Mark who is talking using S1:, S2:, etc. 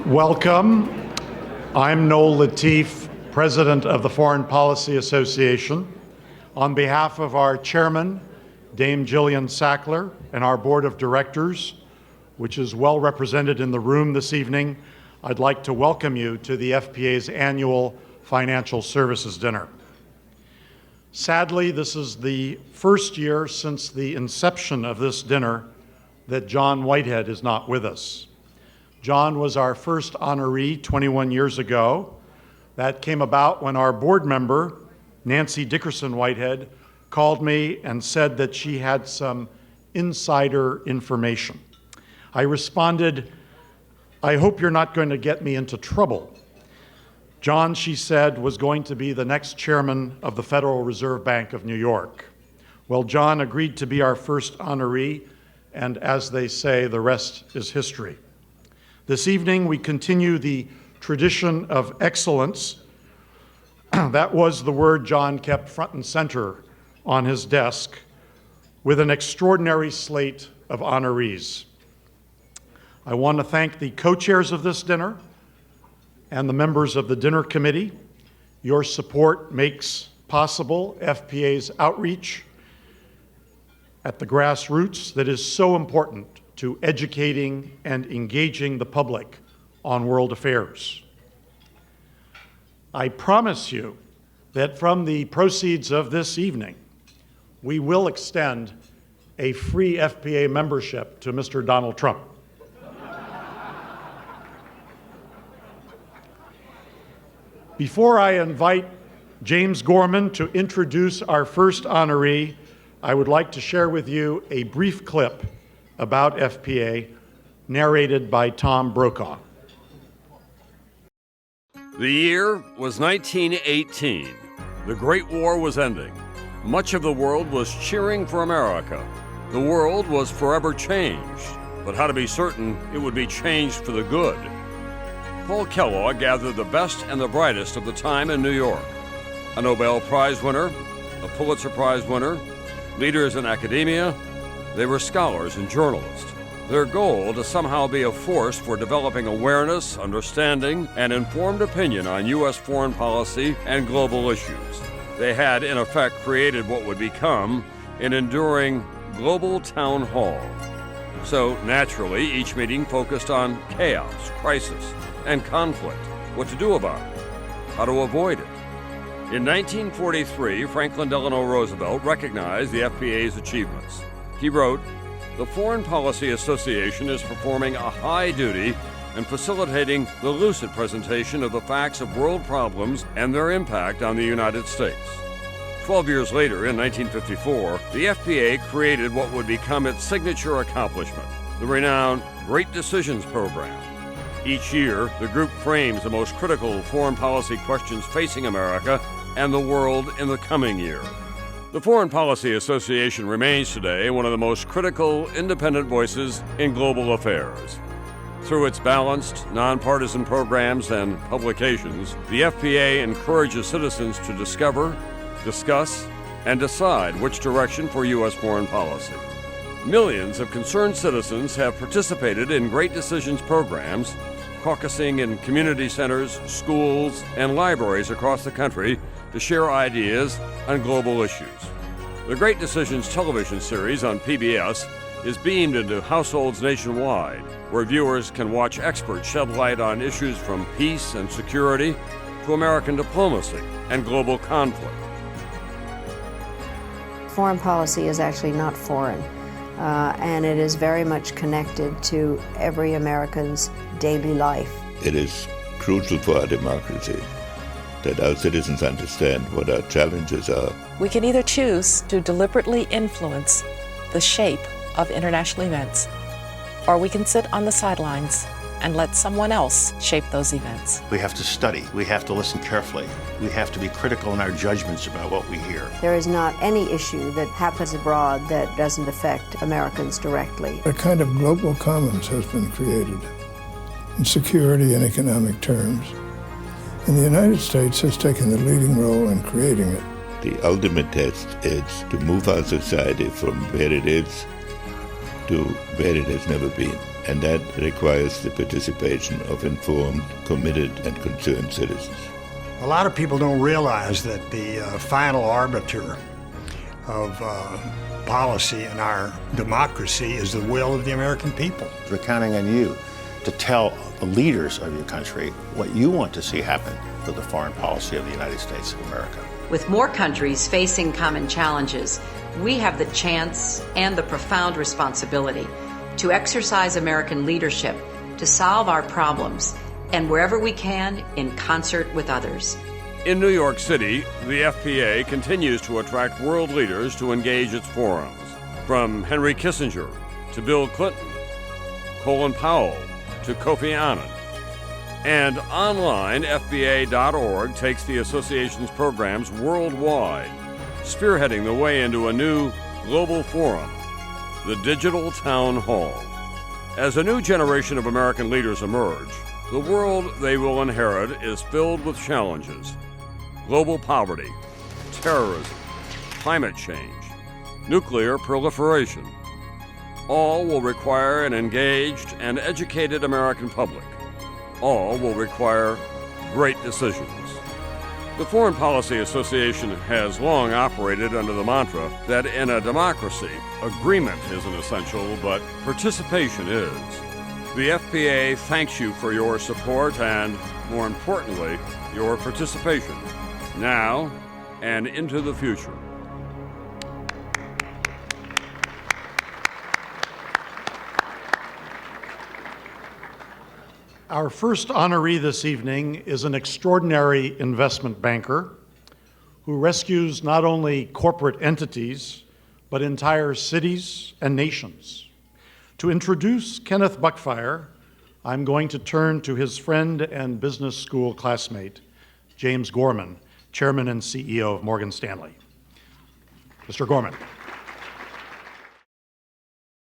S1: Welcome. I'm Noel Lateef, President of the Foreign Policy Association. On behalf of our chairman, Dame Gillian Sackler, and our board of directors, which is well represented in the room this evening, I'd like to welcome you to the FPA's annual Financial Services Dinner. Sadly, this is the first year since the inception of this dinner that John Whitehead is not with us. John was our first honoree 21 years ago. That came about when our board member, Nancy Dickerson Whitehead, called me and said that she had some insider information. I responded, "I hope you're not going to get me into trouble." John, she said, was going to be the next chairman of the Federal Reserve Bank of New York. Well, John agreed to be our first honoree, and as they say, the rest is history. This evening, we continue the tradition of excellence. That was the word John kept front and center on his desk, with an extraordinary slate of honorees. I want to thank the co-chairs of this dinner and the members of the dinner committee. Your support makes possible FPA's outreach at the grassroots that is so important to educating and engaging the public on world affairs. I promise you that from the proceeds of this evening, we will extend a free FPA membership to Mr. Donald Trump. Before I invite James Gorman to introduce our first honoree, I would like to share with you a brief clip about FPA, narrated by Tom Brokaw.
S2: The year was 1918. The Great War was ending. Much of the world was cheering for America. The world was forever changed, but how to be certain it would be changed for the good? Paul Kellogg gathered the best and the brightest of the time in New York. A Nobel Prize winner, a Pulitzer Prize winner, leaders in academia. They were scholars and journalists. Their goal to somehow be a force for developing awareness, understanding, and informed opinion on U.S. foreign policy and global issues. They had, in effect, created what would become an enduring global town hall. So, naturally, each meeting focused on chaos, crisis, and conflict, what to do about it, how to avoid it. In 1943, Franklin Delano Roosevelt recognized the FPA's achievements. He wrote, "The Foreign Policy Association is performing a high duty in facilitating the lucid presentation of the facts of world problems and their impact on the United States." 12 years later, in 1954, the FPA created what would become its signature accomplishment, the renowned Great Decisions Program. Each year, the group frames the most critical foreign policy questions facing America and the world in the coming year. The Foreign Policy Association remains today one of the most critical, independent voices in global affairs. Through its balanced, nonpartisan programs and publications, the FPA encourages citizens to discover, discuss, and decide which direction for U.S. foreign policy. Millions of concerned citizens have participated in Great Decisions programs, caucusing in community centers, schools, and libraries across the country to share ideas on global issues. The Great Decisions television series on PBS is beamed into households nationwide, where viewers can watch experts shed light on issues from peace and security to American diplomacy and global conflict.
S3: Foreign policy is actually not foreign, and it is very much connected to every American's daily life.
S4: It is crucial for our democracy that our citizens understand what our challenges are.
S5: We can either choose to deliberately influence the shape of international events, or we can sit on the sidelines and let someone else shape those events.
S6: We have to study. We have to listen carefully. We have to be critical in our judgments about what we hear.
S3: There is not any issue that happens abroad that doesn't affect Americans directly.
S7: A kind of global commons has been created in security and economic terms. And the United States has taken the leading role in creating it.
S4: The ultimate test is to move our society from where it is to where it has never been. And that requires the participation of informed, committed, and concerned citizens.
S8: A lot of people don't realize that the final arbiter of policy in our democracy is the will of the American people.
S6: We're counting on you to tell the leaders of your country what you want to see happen to the foreign policy of the United States of America.
S9: With more countries facing common challenges, we have the chance and the profound responsibility to exercise American leadership to solve our problems, and wherever we can, in concert with others.
S2: In New York City, the FPA continues to attract world leaders to engage its forums, from Henry Kissinger to Bill Clinton, Colin Powell to Kofi Annan. And online, FPA.org takes the association's programs worldwide, spearheading the way into a new global forum, the Digital Town Hall. As a new generation of American leaders emerge, the world they will inherit is filled with challenges: global poverty, terrorism, climate change, nuclear proliferation. All will require an engaged and educated American public. All will require great decisions. The Foreign Policy Association has long operated under the mantra that in a democracy, agreement isn't essential, but participation is. The FPA thanks you for your support and, more importantly, your participation, now and into the future.
S1: Our first honoree this evening is an extraordinary investment banker who rescues not only corporate entities, but entire cities and nations. To introduce Kenneth Buckfire, I'm going to turn to his friend and business school classmate, James Gorman, Chairman and CEO of Morgan Stanley. Mr. Gorman.